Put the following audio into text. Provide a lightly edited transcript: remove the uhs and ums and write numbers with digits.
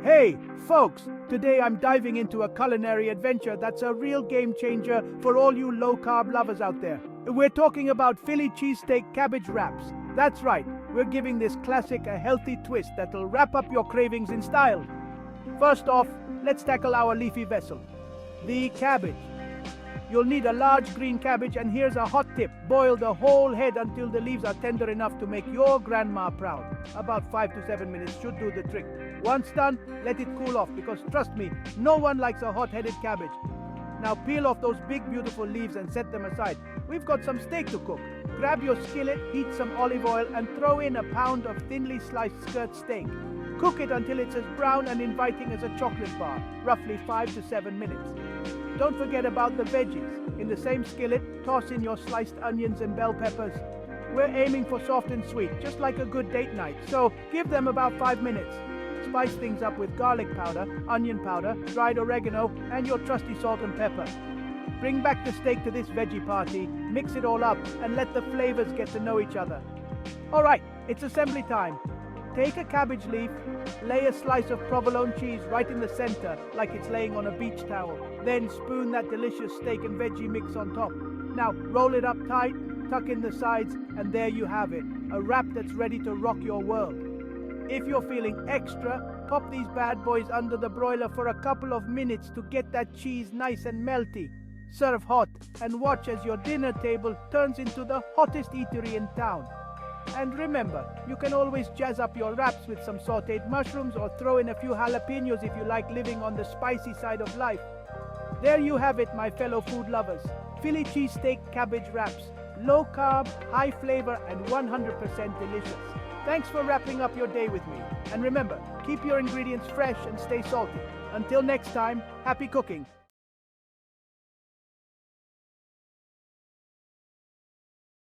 Hey, folks, today I'm diving into a culinary adventure that's a real game changer for all you low-carb lovers out there. We're talking about Philly cheesesteak cabbage wraps. That's right, we're giving this classic a healthy twist that'll wrap up your cravings in style. First off, let's tackle our leafy vessel, the cabbage. You'll need a large green cabbage, and here's a hot tip. Boil the whole head until the leaves are tender enough to make your grandma proud. About 5 to 7 minutes should do the trick. Once done, let it cool off, because trust me, no one likes a hot-headed cabbage. Now peel off those big beautiful leaves and set them aside. We've got some steak to cook. Grab your skillet, heat some olive oil, and throw in a pound of thinly sliced skirt steak. Cook it until it's as brown and inviting as a chocolate bar, roughly 5 to 7 minutes. Don't forget about the veggies. In the same skillet, toss in your sliced onions and bell peppers. We're aiming for soft and sweet, just like a good date night, so give them about 5 minutes. Spice things up with garlic powder, onion powder, dried oregano, and your trusty salt and pepper. Bring back the steak to this veggie party, mix it all up, and let the flavors get to know each other. Alright, it's assembly time. Take a cabbage leaf, lay a slice of provolone cheese right in the center, like it's laying on a beach towel. Then spoon that delicious steak and veggie mix on top. Now roll it up tight, tuck in the sides, and there you have it, a wrap that's ready to rock your world. If you're feeling extra, pop these bad boys under the broiler for a couple of minutes to get that cheese nice and melty. Serve hot, and watch as your dinner table turns into the hottest eatery in town. And remember, you can always jazz up your wraps with some sautéed mushrooms or throw in a few jalapenos if you like living on the spicy side of life. There you have it, my fellow food lovers. Philly cheesesteak cabbage wraps. Low carb, high flavor, and 100% delicious. Thanks for wrapping up your day with me. And remember, keep your ingredients fresh and stay salty. Until next time, happy cooking.